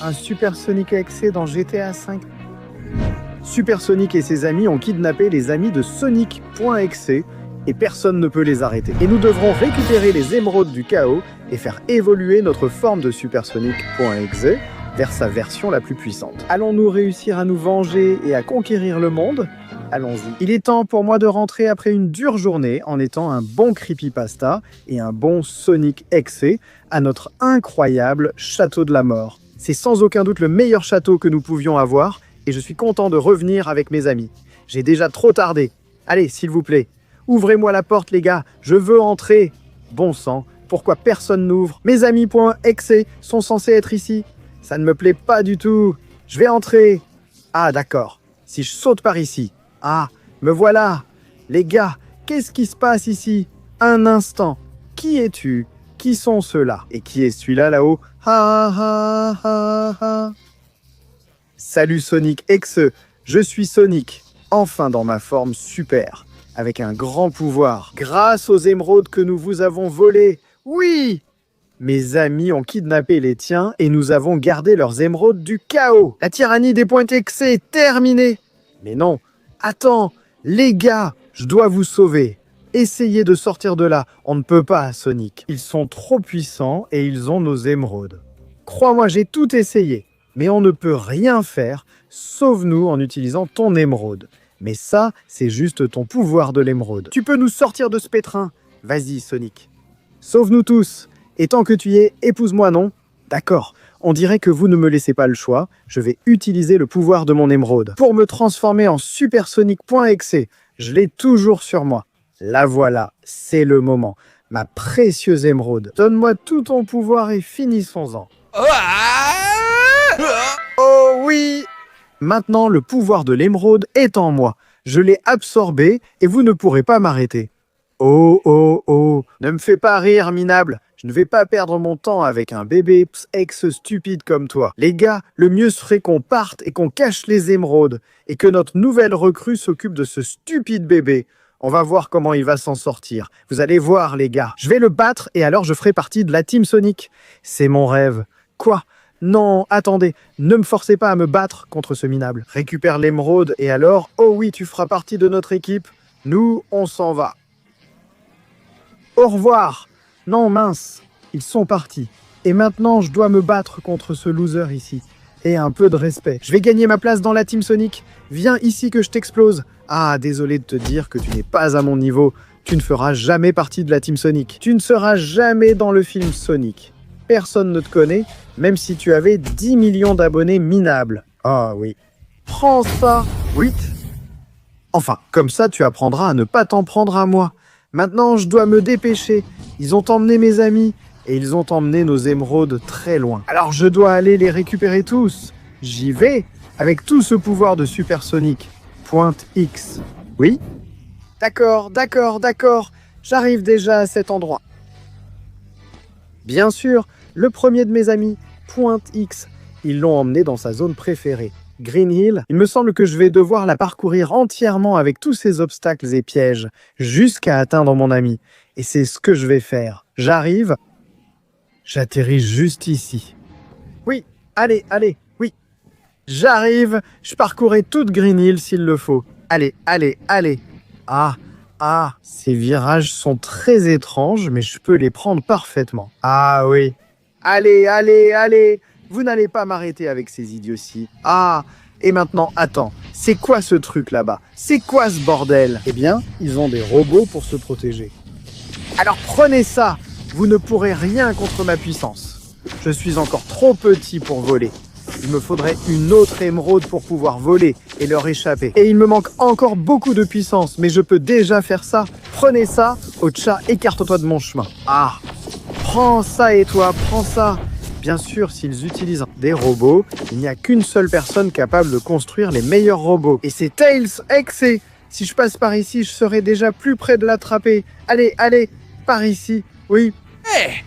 Un Supersonic XC dans GTA V. Supersonic et ses amis ont kidnappé les amis de Sonic.exe et personne ne peut les arrêter. Et nous devrons récupérer les émeraudes du chaos et faire évoluer notre forme de Supersonic.exe vers sa version la plus puissante. Allons-nous réussir à nous venger et à conquérir le monde ? Allons-y. Il est temps pour moi de rentrer après une dure journée en étant un bon creepypasta et un bon Sonic XC à notre incroyable château de la mort. C'est sans aucun doute le meilleur château que nous pouvions avoir et je suis content de revenir avec mes amis. J'ai déjà trop tardé. Allez, s'il vous plaît, ouvrez-moi la porte les gars, je veux entrer. Bon sang, pourquoi personne n'ouvre ? Mes amis.exe sont censés être ici. Ça ne me plaît pas du tout. Je vais entrer. Ah d'accord, si je saute par ici. Ah, me voilà. Les gars, qu'est-ce qui se passe ici ? Un instant. Qui es-tu ? Qui sont ceux-là ? Et qui est celui-là là-haut ? Ha ha ha ha. Salut Sonic X, je suis Sonic, enfin dans ma forme super, avec un grand pouvoir, grâce aux émeraudes que nous vous avons volées. Oui ! Mes amis ont kidnappé les tiens et nous avons gardé leurs émeraudes du chaos. La tyrannie des points X est terminée. Mais non, attends, les gars, je dois vous sauver. Essayez de sortir de là, on ne peut pas, Sonic. Ils sont trop puissants et ils ont nos émeraudes. Crois-moi, j'ai tout essayé, mais on ne peut rien faire. Sauve-nous en utilisant ton émeraude. Mais ça, c'est juste ton pouvoir de l'émeraude. Tu peux nous sortir de ce pétrin. Vas-y, Sonic. Sauve-nous tous. Et tant que tu y es, épouse-moi, non ? D'accord. On dirait que vous ne me laissez pas le choix. Je vais utiliser le pouvoir de mon émeraude pour me transformer en Supersonic.exe. Je l'ai toujours sur moi. La voilà, c'est le moment. Ma précieuse émeraude. Donne-moi tout ton pouvoir et finissons-en. Oh oui ! Maintenant, le pouvoir de l'émeraude est en moi. Je l'ai absorbé et vous ne pourrez pas m'arrêter. Oh, oh, oh, ne me fais pas rire, minable. Je ne vais pas perdre mon temps avec un bébé ex stupide comme toi. Les gars, le mieux serait qu'on parte et qu'on cache les émeraudes et que notre nouvelle recrue s'occupe de ce stupide bébé. On va voir comment il va s'en sortir. Vous allez voir, les gars. Je vais le battre et alors je ferai partie de la Team Sonic. C'est mon rêve. Quoi ? Non, attendez, ne me forcez pas à me battre contre ce minable. Récupère l'émeraude et alors, oh oui, tu feras partie de notre équipe. Nous, on s'en va. Au revoir. Non, mince, ils sont partis. Et maintenant, je dois me battre contre ce loser ici. Et un peu de respect. Je vais gagner ma place dans la Team Sonic. Viens ici que je t'explose. Ah, désolé de te dire que tu n'es pas à mon niveau. Tu ne feras jamais partie de la Team Sonic. Tu ne seras jamais dans le film Sonic. Personne ne te connaît, même si tu avais 10 millions d'abonnés minables. Ah oui. Prends ça. Oui. Enfin, comme ça, tu apprendras à ne pas t'en prendre à moi. Maintenant, je dois me dépêcher. Ils ont emmené mes amis et ils ont emmené nos émeraudes très loin. Alors je dois aller les récupérer tous. J'y vais avec tout ce pouvoir de Supersonic. Pointe X. Oui ? D'accord. J'arrive déjà à cet endroit. Bien sûr, le premier de mes amis, Pointe X. Ils l'ont emmené dans sa zone préférée. Green Hill, il me semble que je vais devoir la parcourir entièrement avec tous ces obstacles et pièges, jusqu'à atteindre mon ami. Et c'est ce que je vais faire. J'arrive, j'atterris juste ici. Oui, allez, oui. J'arrive, je parcourrai toute Green Hill s'il le faut. Allez. Ah, ces virages sont très étranges, mais je peux les prendre parfaitement. Ah oui. Allez. Vous n'allez pas m'arrêter avec ces idioties. Ah, et maintenant, attends. C'est quoi ce truc là-bas ? C'est quoi ce bordel ? Eh bien, ils ont des robots pour se protéger. Alors prenez ça. Vous ne pourrez rien contre ma puissance. Je suis encore trop petit pour voler. Il me faudrait une autre émeraude pour pouvoir voler et leur échapper. Et il me manque encore beaucoup de puissance, mais je peux déjà faire ça. Prenez ça. Ocha, écarte-toi de mon chemin. Ah, prends ça et toi, prends ça. Bien sûr, s'ils utilisent des robots, il n'y a qu'une seule personne capable de construire les meilleurs robots. Et c'est Tails X. Si je passe par ici, je serai déjà plus près de l'attraper. Allez, par ici. Oui. Hey !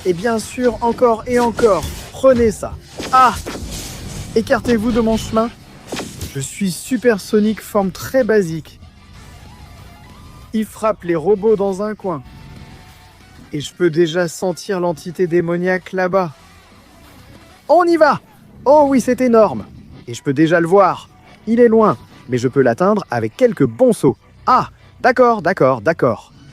Et bien sûr, encore et encore. Prenez ça. Ah ! Écartez-vous de mon chemin. Je suis Supersonic, forme très basique. Il frappe les robots dans un coin. Et je peux déjà sentir l'entité démoniaque là-bas. On y va! Oh oui, c'est énorme! Et je peux déjà le voir. Il est loin, mais je peux l'atteindre avec quelques bons sauts. Ah, d'accord.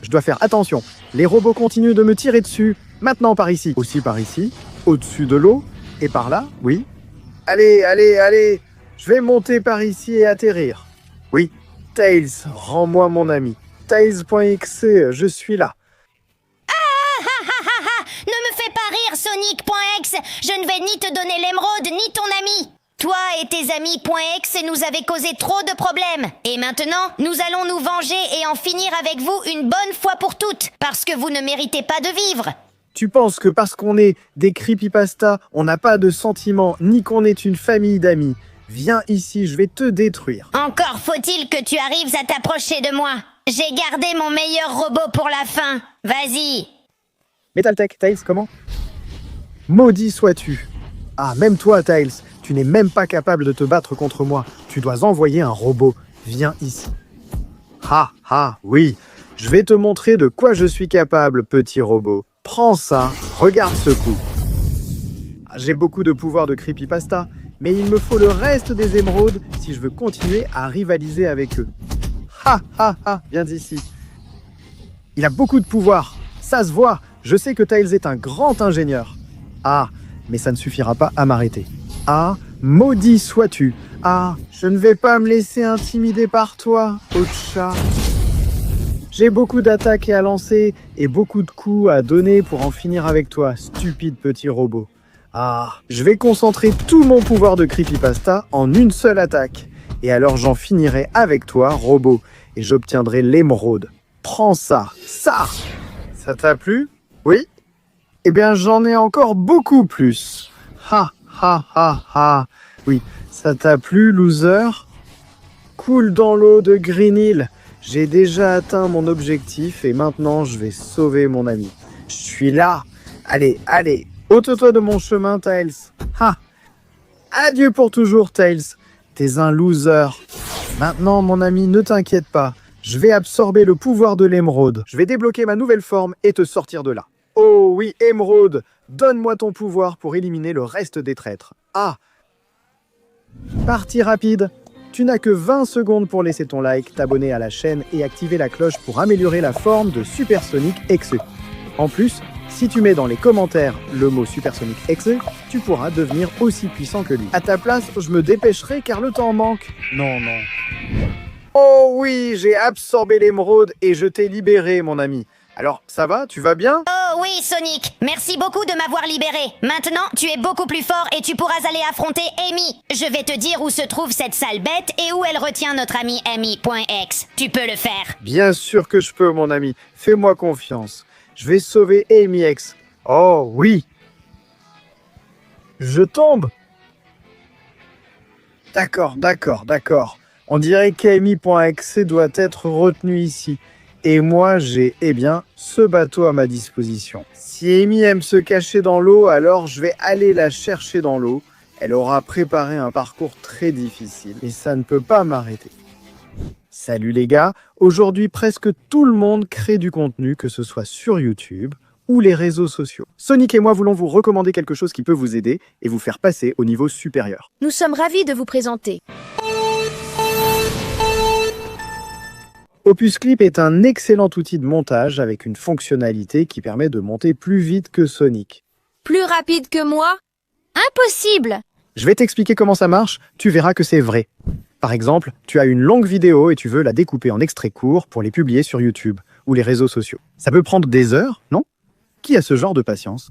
Je dois faire attention. Les robots continuent de me tirer dessus. Maintenant par ici. Aussi par ici. Au-dessus de l'eau. Et par là, oui. Allez. Je vais monter par ici et atterrir. Oui. Tails, rends-moi mon ami. Tails.exe, je suis là. Ne me fais pas rire, Sonic.exe. Je ne vais ni te donner l'émeraude, ni ton ami. Toi et tes amis .exe nous avez causé trop de problèmes. Et maintenant, nous allons nous venger et en finir avec vous une bonne fois pour toutes. Parce que vous ne méritez pas de vivre. Tu penses que parce qu'on est des creepypasta, on n'a pas de sentiments, ni qu'on est une famille d'amis? Viens ici, je vais te détruire. Encore faut-il que tu arrives à t'approcher de moi. J'ai gardé mon meilleur robot pour la fin. Vas-y. Metaltech, Tails, comment? Maudit sois-tu. Ah, même toi, Tails, tu n'es même pas capable de te battre contre moi. Tu dois envoyer un robot. Viens ici. Oui. Je vais te montrer de quoi je suis capable, petit robot. Prends ça, regarde ce coup. J'ai beaucoup de pouvoir de creepypasta, mais il me faut le reste des émeraudes si je veux continuer à rivaliser avec eux. Viens d'ici. Il a beaucoup de pouvoir, ça se voit. Je sais que Tails est un grand ingénieur. Ah, mais ça ne suffira pas à m'arrêter. Ah, maudit sois-tu. Ah, je ne vais pas me laisser intimider par toi, Ocha. J'ai beaucoup d'attaques à lancer et beaucoup de coups à donner pour en finir avec toi, stupide petit robot. Ah, je vais concentrer tout mon pouvoir de creepypasta en une seule attaque. Et alors j'en finirai avec toi, robot, et j'obtiendrai l'émeraude. Prends ça, ça! Ça t'a plu? Oui? Eh bien, j'en ai encore beaucoup plus. Oui, ça t'a plu, loser? Coule dans l'eau de Green Hill. J'ai déjà atteint mon objectif et maintenant je vais sauver mon ami. Je suis là. Allez, ôte-toi de mon chemin, Tails. Adieu pour toujours, Tails. T'es un loser. Maintenant, mon ami, ne t'inquiète pas. Je vais absorber le pouvoir de l'émeraude. Je vais débloquer ma nouvelle forme et te sortir de là. Oh oui, émeraude, donne-moi ton pouvoir pour éliminer le reste des traîtres. Ah! Partie rapide. Tu n'as que 20 secondes pour laisser ton like, t'abonner à la chaîne et activer la cloche pour améliorer la forme de Supersonic Exe. En plus, si tu mets dans les commentaires le mot Supersonic Exe, tu pourras devenir aussi puissant que lui. À ta place, je me dépêcherai car le temps manque. Non. Oh oui, j'ai absorbé l'émeraude et je t'ai libéré, mon ami. Alors, ça va? Tu vas bien? Oh oui, Sonic, merci beaucoup de m'avoir libéré. Maintenant, tu es beaucoup plus fort et tu pourras aller affronter Amy. Je vais te dire où se trouve cette sale bête et où elle retient notre ami Amy.exe. Tu peux le faire. Bien sûr que je peux, mon ami. Fais-moi confiance. Je vais sauver AmyX. Oh oui. Je tombe. D'accord. On dirait qu'Amy.exe doit être retenu ici. Et moi, j'ai, ce bateau à ma disposition. Si Amy aime se cacher dans l'eau, alors je vais aller la chercher dans l'eau. Elle aura préparé un parcours très difficile et ça ne peut pas m'arrêter. Salut les gars, aujourd'hui presque tout le monde crée du contenu, que ce soit sur YouTube ou les réseaux sociaux. Sonic et moi voulons vous recommander quelque chose qui peut vous aider et vous faire passer au niveau supérieur. Nous sommes ravis de vous présenter Opus Clip est un excellent outil de montage avec une fonctionnalité qui permet de monter plus vite que Sonic. Plus rapide que moi? Impossible! Je vais t'expliquer comment ça marche, tu verras que c'est vrai. Par exemple, tu as une longue vidéo et tu veux la découper en extraits courts pour les publier sur YouTube ou les réseaux sociaux. Ça peut prendre des heures, non? Qui a ce genre de patience?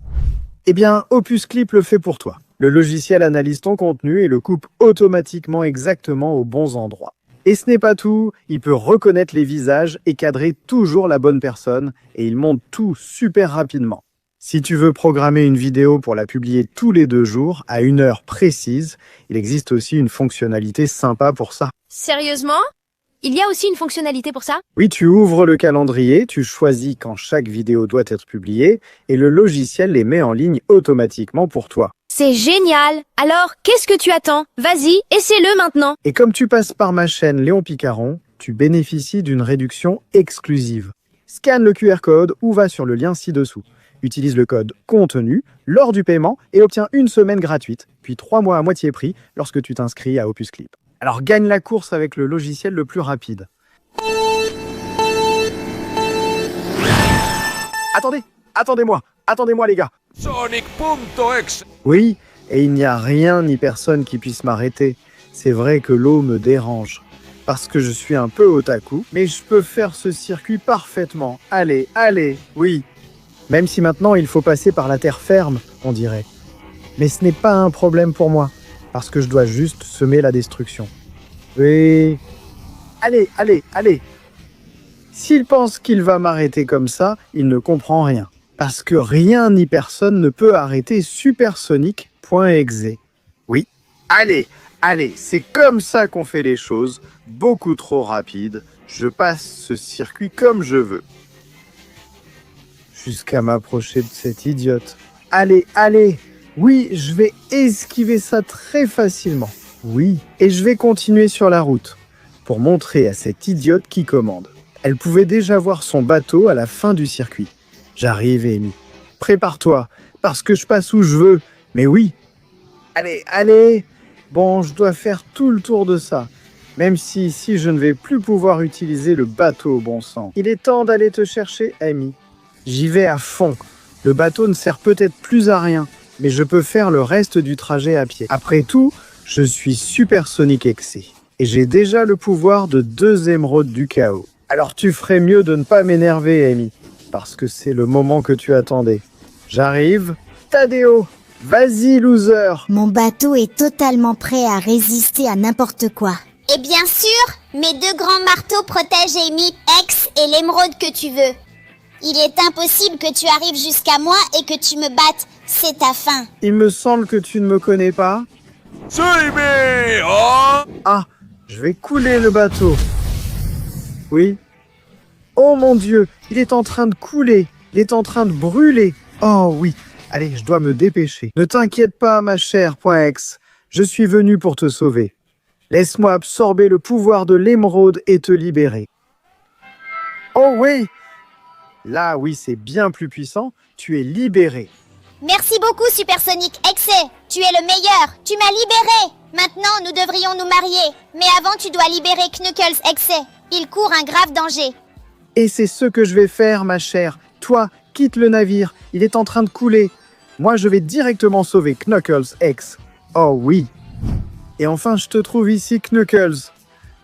Eh bien, Opus Clip le fait pour toi. Le logiciel analyse ton contenu et le coupe automatiquement exactement aux bons endroits. Et ce n'est pas tout, il peut reconnaître les visages et cadrer toujours la bonne personne et il monte tout super rapidement. Si tu veux programmer une vidéo pour la publier tous les 2 jours à une heure précise, il existe aussi une fonctionnalité sympa pour ça. Sérieusement? Il y a aussi une fonctionnalité pour ça? Oui, tu ouvres le calendrier, tu choisis quand chaque vidéo doit être publiée et le logiciel les met en ligne automatiquement pour toi. C'est génial! Alors, qu'est-ce que tu attends? Vas-y, essaie-le maintenant! Et comme tu passes par ma chaîne Léon Picaron, tu bénéficies d'une réduction exclusive. Scanne le QR code ou va sur le lien ci-dessous. Utilise le code contenu lors du paiement et obtiens 1 semaine gratuite, puis 3 mois à moitié prix lorsque tu t'inscris à Opus Clip. Alors gagne la course avec le logiciel le plus rapide. Attendez-moi les gars. Sonic.exe. Oui, et il n'y a rien ni personne qui puisse m'arrêter. C'est vrai que l'eau me dérange. Parce que je suis un peu otaku, mais je peux faire ce circuit parfaitement. Allez, oui. Même si maintenant il faut passer par la terre ferme, on dirait. Mais ce n'est pas un problème pour moi, parce que je dois juste semer la destruction. Oui. Allez. S'il pense qu'il va m'arrêter comme ça, il ne comprend rien. Parce que rien ni personne ne peut arrêter Supersonic.exe. Oui, allez, c'est comme ça qu'on fait les choses, beaucoup trop rapide. Je passe ce circuit comme je veux. Jusqu'à m'approcher de cette idiote. Allez, oui, je vais esquiver ça très facilement. Oui, et je vais continuer sur la route, pour montrer à cette idiote qui commande. Elle pouvait déjà voir son bateau à la fin du circuit. J'arrive, Amy. Prépare-toi, parce que je passe où je veux. Mais oui. Allez. Bon, je dois faire tout le tour de ça. Même si ici, je ne vais plus pouvoir utiliser le bateau, bon sang. Il est temps d'aller te chercher, Amy. J'y vais à fond. Le bateau ne sert peut-être plus à rien, mais je peux faire le reste du trajet à pied. Après tout, je suis Supersonic Exe. Et j'ai déjà le pouvoir de 2 émeraudes du chaos. Alors tu ferais mieux de ne pas m'énerver, Amy. Parce que c'est le moment que tu attendais. J'arrive. Tadeo, vas-y, loser. Mon bateau est totalement prêt à résister à n'importe quoi. Et bien sûr, mes 2 grands marteaux protègent Amy, X et l'émeraude que tu veux. Il est impossible que tu arrives jusqu'à moi et que tu me battes. C'est ta fin. Il me semble que tu ne me connais pas. Suivez. Oh. Ah, je vais couler le bateau. Oui. Oh mon Dieu, il est en train de couler. Il est en train de brûler. Oh oui. Allez, je dois me dépêcher. Ne t'inquiète pas, ma chère .exe. Je suis venu pour te sauver. Laisse-moi absorber le pouvoir de l'émeraude et te libérer. Oh oui. Là, oui, c'est bien plus puissant. Tu es libéré. Merci beaucoup, Supersonic Exe. Tu es le meilleur. Tu m'as libéré. Maintenant, nous devrions nous marier. Mais avant, tu dois libérer Knuckles Exe. Il court un grave danger. Et c'est ce que je vais faire, ma chère. Toi, quitte le navire. Il est en train de couler. Moi, je vais directement sauver Knuckles Exe. Oh oui. Et enfin, je te trouve ici, Knuckles.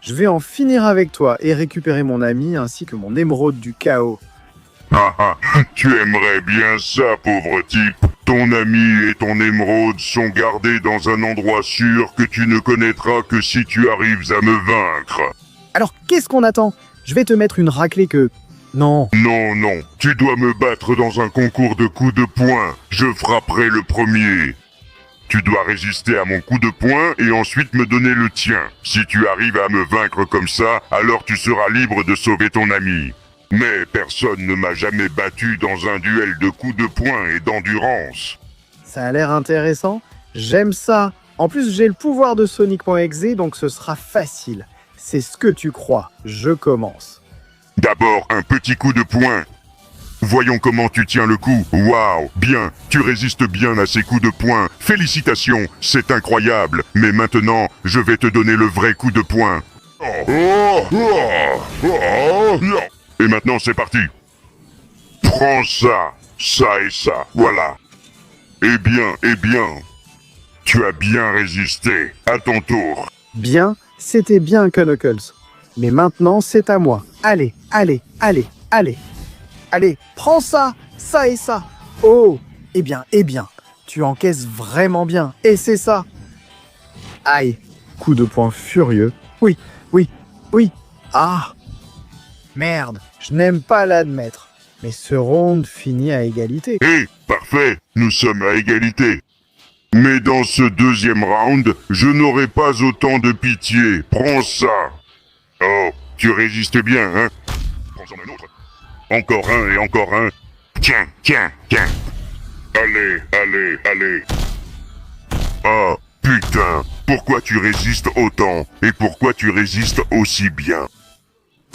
Je vais en finir avec toi et récupérer mon ami ainsi que mon émeraude du chaos. Ah, tu aimerais bien ça, pauvre type. Ton ami et ton émeraude sont gardés dans un endroit sûr que tu ne connaîtras que si tu arrives à me vaincre. Alors, qu'est-ce qu'on attend? Je vais te mettre une raclée que... Non. Non, tu dois me battre dans un concours de coups de poing. Je frapperai le premier. Tu dois résister à mon coup de poing et ensuite me donner le tien. Si tu arrives à me vaincre comme ça, alors tu seras libre de sauver ton ami. Mais personne ne m'a jamais battu dans un duel de coups de poing et d'endurance. Ça a l'air intéressant. J'aime ça. En plus, j'ai le pouvoir de Sonic.exe, donc ce sera facile. C'est ce que tu crois. Je commence. D'abord, un petit coup de poing. Voyons comment tu tiens le coup. Waouh, bien, tu résistes bien à ces coups de poing. Félicitations, c'est incroyable. Mais maintenant, je vais te donner le vrai coup de poing. Et maintenant, c'est parti. Prends ça, ça et ça, voilà. Eh bien, tu as bien résisté. À ton tour. Bien, c'était bien, Knuckles. Mais maintenant, c'est à moi. Allez. Allez, prends ça, ça et ça. Oh, eh bien, tu encaisses vraiment bien. Et c'est ça. Aïe, coup de poing furieux. Oui. Ah, merde, je n'aime pas l'admettre. Mais ce round finit à égalité. Parfait, nous sommes à égalité. Mais dans ce deuxième round, je n'aurai pas autant de pitié. Prends ça. Oh, tu résistes bien, hein? Prends-en un autre. Encore un et encore un. Tiens. Allez. Oh, putain. Pourquoi tu résistes autant? Et pourquoi tu résistes aussi bien?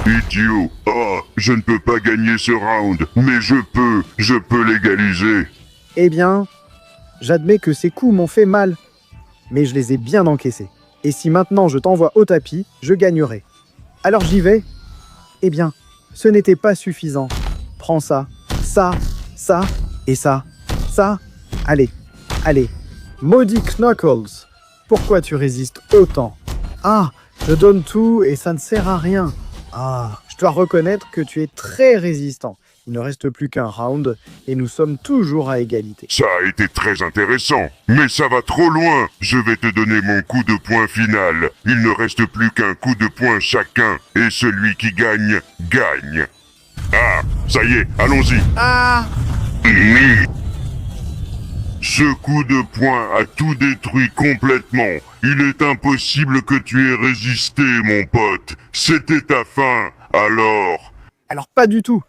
Idiot. Ah, je ne peux pas gagner ce round, mais je peux l'égaliser. Eh bien, j'admets que ces coups m'ont fait mal, mais je les ai bien encaissés. Et si maintenant je t'envoie au tapis, je gagnerai. Alors j'y vais? Eh bien, ce n'était pas suffisant. Prends ça, ça, ça et ça, ça. Allez, allez. Maudit Knuckles, pourquoi tu résistes autant? Ah, je donne tout et ça ne sert à rien. Ah, je dois reconnaître que tu es très résistant. Il ne reste plus qu'un round et nous sommes toujours à égalité. Ça a été très intéressant, mais ça va trop loin. Je vais te donner mon coup de poing final. Il ne reste plus qu'un coup de poing chacun, et celui qui gagne, gagne. Ah, ça y est, allons-y. Ah! Ce coup de poing a tout détruit complètement. Il est impossible que tu aies résisté, mon pote. C'était ta fin, alors... Alors pas du tout.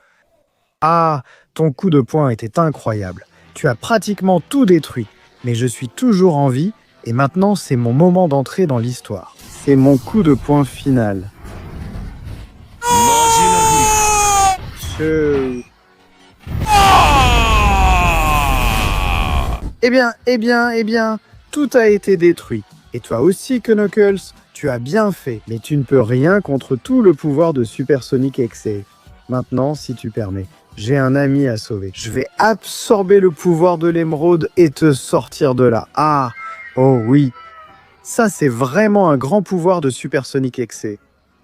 Ah, ton coup de poing était incroyable. Tu as pratiquement tout détruit. Mais je suis toujours en vie et maintenant c'est mon moment d'entrer dans l'histoire. C'est mon coup de poing final. Eh bien, tout a été détruit. Et toi aussi, Knuckles, tu as bien fait. Mais tu ne peux rien contre tout le pouvoir de Super Sonic XC. Maintenant, si tu permets, j'ai un ami à sauver. Je vais absorber le pouvoir de l'émeraude et te sortir de là. Ah, oh oui. Ça, c'est vraiment un grand pouvoir de Super Sonic XC.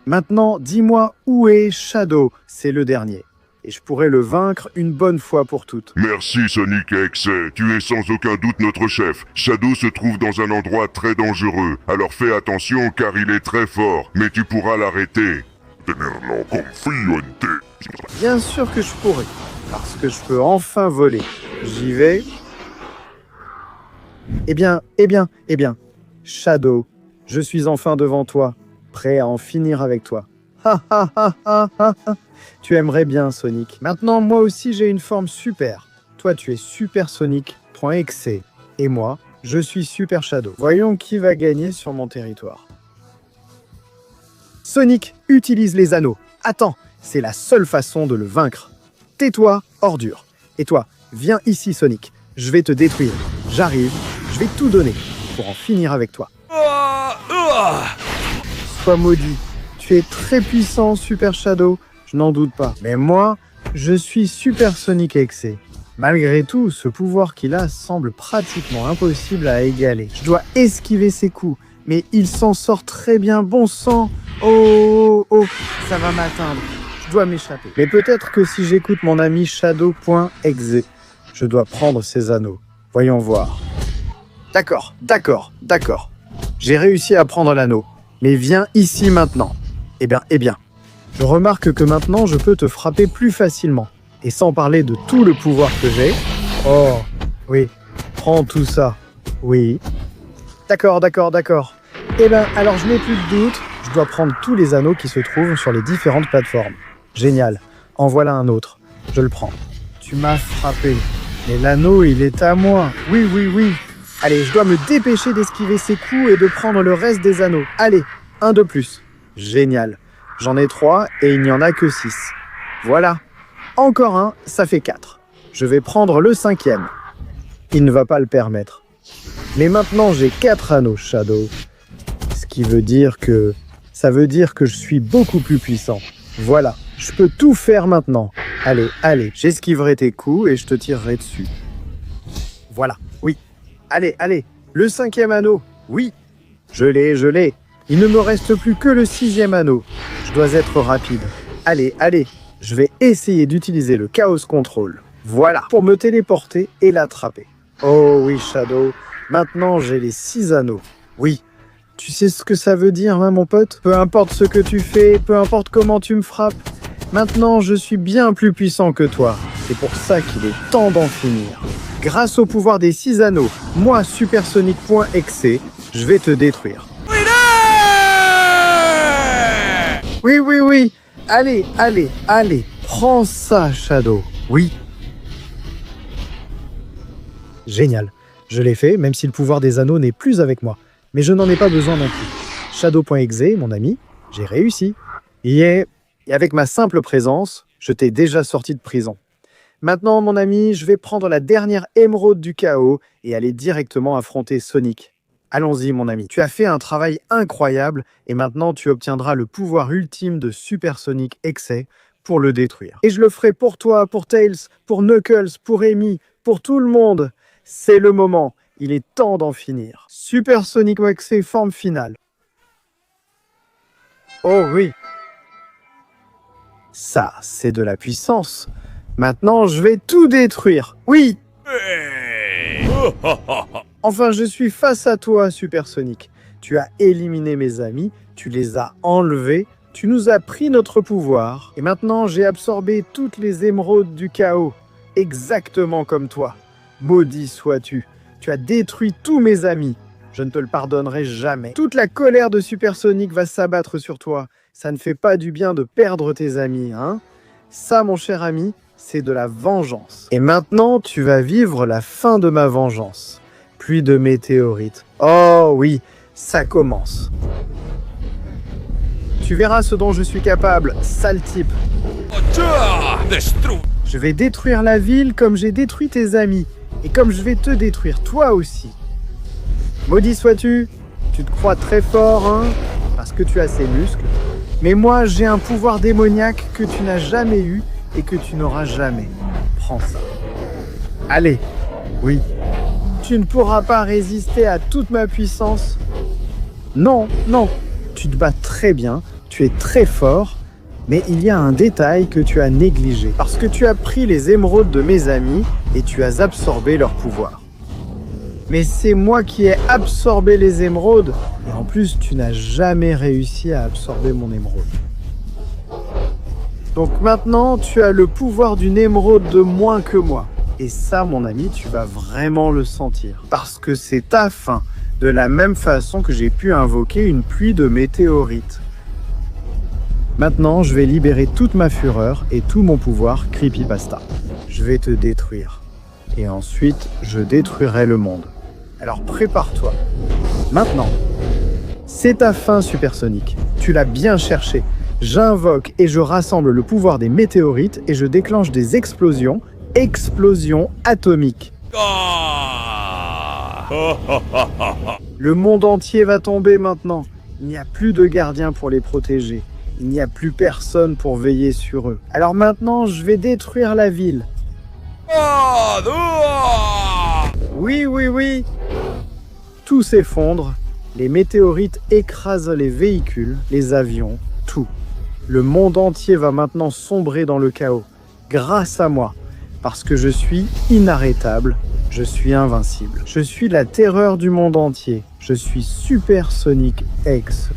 Maintenant, dis-moi où est Shadow. C'est le dernier. Et je pourrais le vaincre une bonne fois pour toutes. Merci Sonic X, tu es sans aucun doute notre chef. Shadow se trouve dans un endroit très dangereux, alors fais attention car il est très fort, mais tu pourras l'arrêter. Tenerlo confiante. Bien sûr que je pourrais, parce que je peux enfin voler. J'y vais. Eh bien, Shadow, je suis enfin devant toi, prêt à en finir avec toi. Ha ha ha ha ha ha. Tu aimerais bien Sonic. Maintenant, moi aussi j'ai une forme super. Toi, tu es Super Sonic.exe. Et moi, je suis Super Shadow. Voyons qui va gagner sur mon territoire. Sonic utilise les anneaux. Attends, c'est la seule façon de le vaincre. Tais-toi, ordure. Et toi, viens ici Sonic. Je vais te détruire. J'arrive, je vais tout donner pour en finir avec toi. Sois maudit. Tu es très puissant, Super Shadow. Je n'en doute pas. Mais moi, je suis Super Sonic XC. Malgré tout, ce pouvoir qu'il a semble pratiquement impossible à égaler. Je dois esquiver ses coups, mais il s'en sort très bien, bon sang. Oh, ça va m'atteindre. Je dois m'échapper. Mais peut-être que si j'écoute mon ami Shadow.exe, je dois prendre ses anneaux. Voyons voir. D'accord. J'ai réussi à prendre l'anneau. Mais viens ici maintenant. Eh bien. Je remarque que maintenant, je peux te frapper plus facilement. Et sans parler de tout le pouvoir que j'ai... Oh, oui, prends tout ça. Oui. D'accord. Eh bien, alors je n'ai plus de doute. Je dois prendre tous les anneaux qui se trouvent sur les différentes plateformes. Génial. En voilà un autre. Je le prends. Tu m'as frappé. Mais l'anneau, il est à moi. Oui. Allez, je dois me dépêcher d'esquiver ces coups et de prendre le reste des anneaux. Allez, un de plus. Génial. J'en ai 3 et il n'y en a que 6. Voilà. Encore un, ça fait 4. Je vais prendre le 5e. Il ne va pas le permettre. Mais maintenant, j'ai 4 anneaux, Shadow. Ce qui veut dire que... Ça veut dire que je suis beaucoup plus puissant. Voilà. Je peux tout faire maintenant. Allez. J'esquiverai tes coups et je te tirerai dessus. Voilà. Oui. Allez. Le 5e anneau. Oui. Je l'ai. Il ne me reste plus que le 6e anneau. Je dois être rapide. Allez. Je vais essayer d'utiliser le Chaos Control. Voilà, pour me téléporter et l'attraper. Oh oui, Shadow. Maintenant, j'ai les 6 anneaux. Oui. Tu sais ce que ça veut dire, hein, mon pote? Peu importe ce que tu fais, peu importe comment tu me frappes. Maintenant, je suis bien plus puissant que toi. C'est pour ça qu'il est temps d'en finir. Grâce au pouvoir des 6 anneaux, moi, Super Sonic.exe, je vais te détruire. Oui. Allez. Prends ça, Shadow. Oui. Génial. Je l'ai fait, même si le pouvoir des anneaux n'est plus avec moi. Mais je n'en ai pas besoin non plus. Shadow.exe, mon ami, j'ai réussi. Yeah. Et avec ma simple présence, je t'ai déjà sorti de prison. Maintenant, mon ami, je vais prendre la dernière émeraude du chaos et aller directement affronter Sonic. Allons-y, mon ami. Tu as fait un travail incroyable et maintenant tu obtiendras le pouvoir ultime de Super Sonic Excès pour le détruire. Et je le ferai pour toi, pour Tails, pour Knuckles, pour Amy, pour tout le monde. C'est le moment. Il est temps d'en finir. Super Sonic Excès forme finale. Oh oui. Ça, c'est de la puissance. Maintenant, je vais tout détruire. Oui. Hey. Enfin, je suis face à toi, Super Sonic. Tu as éliminé mes amis, tu les as enlevés, tu nous as pris notre pouvoir. Et maintenant, j'ai absorbé toutes les émeraudes du chaos. Exactement comme toi. Maudit sois-tu. Tu as détruit tous mes amis. Je ne te le pardonnerai jamais. Toute la colère de Super Sonic va s'abattre sur toi. Ça ne fait pas du bien de perdre tes amis, hein? Ça, mon cher ami, c'est de la vengeance. Et maintenant, tu vas vivre la fin de ma vengeance. Pluie de météorites. Oh oui, ça commence. Tu verras ce dont je suis capable, sale type. Je vais détruire la ville comme j'ai détruit tes amis. Et comme je vais te détruire toi aussi. Maudit sois-tu, tu te crois très fort, hein? Parce que tu as ces muscles. Mais moi, j'ai un pouvoir démoniaque que tu n'as jamais eu et que tu n'auras jamais. Prends ça. Allez, oui. Tu ne pourras pas résister à toute ma puissance. Non, non. Tu te bats très bien, tu es très fort, mais il y a un détail que tu as négligé. Parce que tu as pris les émeraudes de mes amis et tu as absorbé leur pouvoir. Mais c'est moi qui ai absorbé les émeraudes. Et en plus, tu n'as jamais réussi à absorber mon émeraude. Donc maintenant, tu as le pouvoir d'une émeraude de moins que moi. Et ça, mon ami, tu vas vraiment le sentir. Parce que c'est ta fin. De la même façon que j'ai pu invoquer une pluie de météorites. Maintenant, je vais libérer toute ma fureur et tout mon pouvoir creepypasta. Je vais te détruire. Et ensuite, je détruirai le monde. Alors prépare-toi. Maintenant, c'est ta fin, Super Sonic. Tu l'as bien cherché. J'invoque et je rassemble le pouvoir des météorites et je déclenche des explosions. Explosions atomiques. Le monde entier va tomber maintenant. Il n'y a plus de gardiens pour les protéger. Il n'y a plus personne pour veiller sur eux. Alors maintenant, je vais détruire la ville. Oui, oui, oui. Tout s'effondre. Les météorites écrasent les véhicules, les avions, tout. Le monde entier va maintenant sombrer dans le chaos. Grâce à moi. Parce que je suis inarrêtable. Je suis invincible. Je suis la terreur du monde entier. Je suis Super Sonic X.